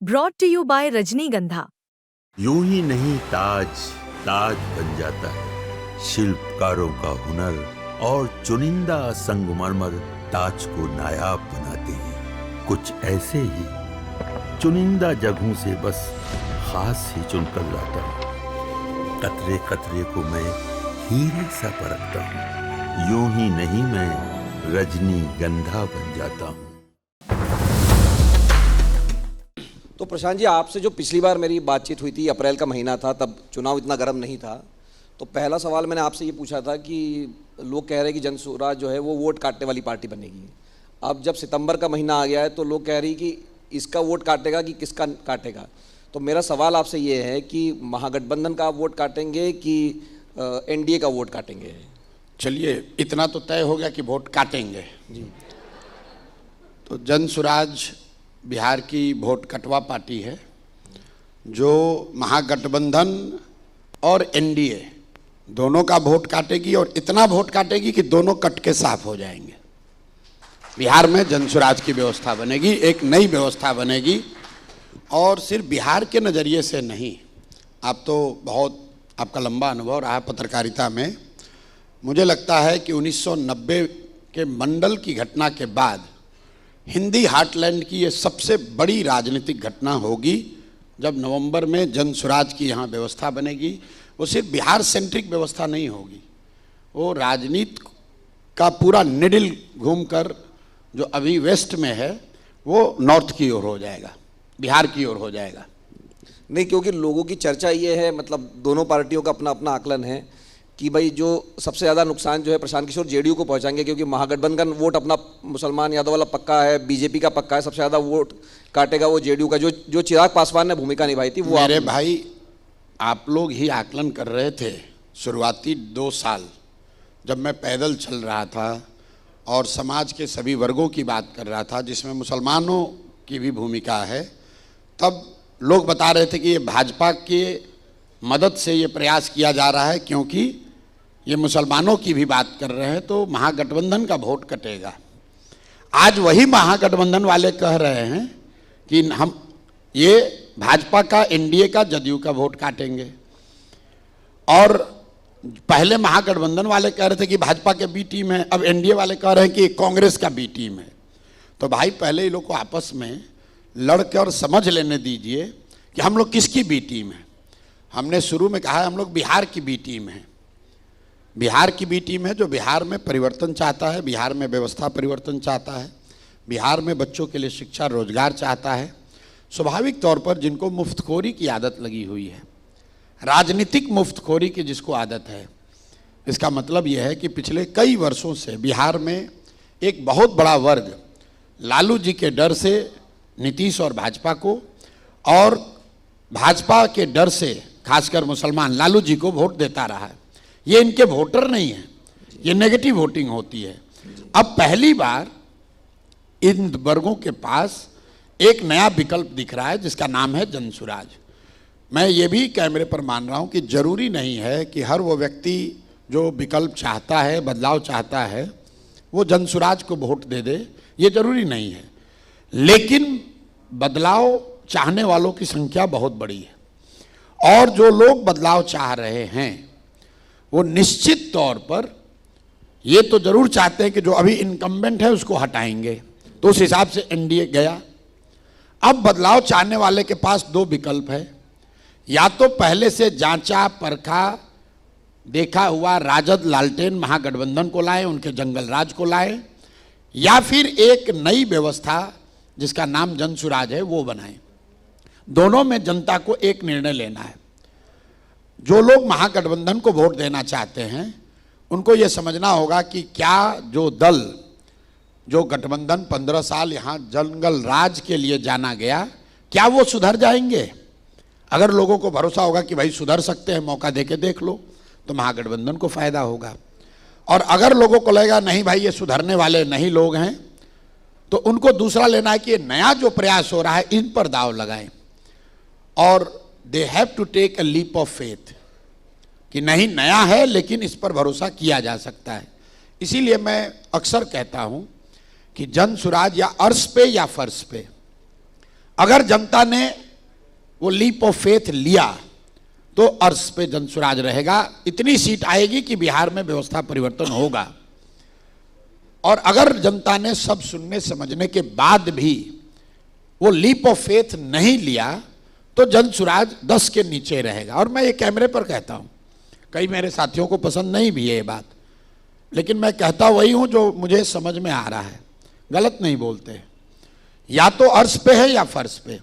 Brought to you bye रजनीगंधा। यूं ही नहीं ताज ताज बन जाता है, शिल्पकारों का हुनर और चुनिंदा संगमरमर ताज को नायाब बनाते हैं। कुछ ऐसे ही चुनिंदा जगहों से बस खास ही चुनकर लाता हूँ। कतरे कतरे को मैं हीरे सा परखता हूँ। यूं ही नहीं मैं रजनीगंधा बन जाता हूँ। तो प्रशांत जी, आपसे जो पिछली बार मेरी बातचीत हुई थी, अप्रैल का महीना था, तब चुनाव इतना गर्म नहीं था। तो पहला सवाल मैंने आपसे ये पूछा था कि लोग कह रहे हैं कि जन स्वराज जो है वो वोट काटने वाली पार्टी बनेगी। अब जब सितंबर का महीना आ गया है तो लोग कह रही कि इसका वोट काटेगा कि किसका काटेगा। तो मेरा सवाल आपसे ये है कि महागठबंधन का आप वोट काटेंगे कि एनडीए का वोट काटेंगे? चलिए, इतना तो तय हो गया कि वोट काटेंगे जी। तो जन स्वराज बिहार की वोट कटवा पार्टी है जो महागठबंधन और एनडीए दोनों का वोट काटेगी, और इतना वोट काटेगी कि दोनों कट के साफ हो जाएंगे। बिहार में जन स्वराज की व्यवस्था बनेगी, एक नई व्यवस्था बनेगी। और सिर्फ बिहार के नज़रिए से नहीं, आप तो बहुत, आपका लंबा अनुभव रहा है पत्रकारिता में। मुझे लगता है कि 1990 के मंडल की घटना के बाद हिंदी हार्टलैंड की ये सबसे बड़ी राजनीतिक घटना होगी जब नवंबर में जन स्वराज की यहाँ व्यवस्था बनेगी। वो सिर्फ बिहार सेंट्रिक व्यवस्था नहीं होगी, वो राजनीति का पूरा निडिल घूमकर जो अभी वेस्ट में है वो नॉर्थ की ओर हो जाएगा, बिहार की ओर हो जाएगा। नहीं, क्योंकि लोगों की चर्चा ये है, मतलब दोनों पार्टियों का अपना अपना आकलन है कि भाई जो सबसे ज़्यादा नुकसान जो है प्रशांत किशोर जेडीयू को पहुंचाएंगे, क्योंकि महागठबंधन वोट अपना मुसलमान यादव वाला पक्का है, बीजेपी का पक्का है। सबसे ज़्यादा वोट काटेगा वो जेडीयू का, जो चिराग पासवान ने भूमिका निभाई थी वो। मेरे भाई, आप लोग ही आकलन कर रहे थे शुरुआती 2 साल जब मैं पैदल चल रहा था और समाज के सभी वर्गों की बात कर रहा था जिसमें मुसलमानों की भी भूमिका है। तब लोग बता रहे थे कि ये भाजपा के मदद से ये प्रयास किया जा रहा है क्योंकि ये मुसलमानों की भी बात कर रहे हैं, तो महागठबंधन का वोट कटेगा। आज वही महागठबंधन वाले कह रहे हैं कि हम ये भाजपा का, एनडीए का, जदयू का वोट काटेंगे। और पहले महागठबंधन वाले कह रहे थे कि भाजपा के बी टीम है, अब एनडीए वाले कह रहे हैं कि कांग्रेस का बी टीम है। तो भाई, पहले ये लोग को आपस में लड़कर समझ लेने दीजिए कि हम लोग किसकी बी टीम है। हमने शुरू में कहा है हम लोग बिहार की बी टीम है। बिहार की बी टीम है जो बिहार में परिवर्तन चाहता है, बिहार में व्यवस्था परिवर्तन चाहता है, बिहार में बच्चों के लिए शिक्षा रोजगार चाहता है। स्वाभाविक तौर पर जिनको मुफ्तखोरी की आदत लगी हुई है, राजनीतिक मुफ्तखोरी की जिसको आदत है, इसका मतलब यह है कि पिछले कई वर्षों से बिहार में एक बहुत बड़ा वर्ग लालू जी के डर से नीतीश और भाजपा को, और भाजपा के डर से खासकर मुसलमान लालू जी को वोट देता रहा है। ये इनके वोटर नहीं है, ये नेगेटिव वोटिंग होती है। अब पहली बार इन वर्गों के पास एक नया विकल्प दिख रहा है जिसका नाम है जन स्वराज। मैं ये भी कैमरे पर मान रहा हूँ कि जरूरी नहीं है कि हर वो व्यक्ति जो विकल्प चाहता है, बदलाव चाहता है, वो जन स्वराज को वोट दे दे, ये जरूरी नहीं है। लेकिन बदलाव चाहने वालों की संख्या बहुत बड़ी है, और जो लोग बदलाव चाह रहे हैं वो निश्चित तौर पर ये तो जरूर चाहते हैं कि जो अभी इनकम्बेंट है उसको हटाएंगे, तो उस हिसाब से एनडीए गया। अब बदलाव चाहने वाले के पास 2 विकल्प है, या तो पहले से जांचा परखा देखा हुआ राजद लालटेन महागठबंधन को लाए, उनके जंगल राज को लाए, या फिर एक नई व्यवस्था जिसका नाम जन स्वराज है वो बनाए। दोनों में जनता को एक निर्णय लेना है। जो लोग महागठबंधन को वोट देना चाहते हैं उनको ये समझना होगा कि क्या जो दल, जो गठबंधन 15 साल यहाँ जंगल राज के लिए जाना गया, क्या वो सुधर जाएंगे? अगर लोगों को भरोसा होगा कि भाई सुधर सकते हैं, मौका देके देख लो, तो महागठबंधन को फायदा होगा। और अगर लोगों को लगेगा नहीं भाई ये सुधरने वाले नहीं लोग हैं, तो उनको दूसरा लेना है कि ये नया जो प्रयास हो रहा है इन पर दाव लगाएं, और they have to take a leap of faith कि नहीं, नया है लेकिन इस पर भरोसा किया जा सकता है। इसीलिए मैं अक्सर कहता हूं कि जन स्वराज या अर्श पे या फर्श पे, अगर जनता ने वो लीप ऑफ फेथ लिया तो अर्श पे जनसुराज रहेगा, इतनी सीट आएगी कि बिहार में व्यवस्था परिवर्तन होगा। और अगर जनता ने सब सुनने समझने के बाद भी वो लीप ऑफ फेथ नहीं लिया तो जनसुराज 10 के नीचे रहेगा। और मैं ये कैमरे पर कहता हूं, कई मेरे साथियों को पसंद नहीं भी है ये बात, लेकिन मैं कहता वही हूं जो मुझे समझ में आ रहा है, गलत नहीं बोलते। या तो अर्श पे है या फर्श पे।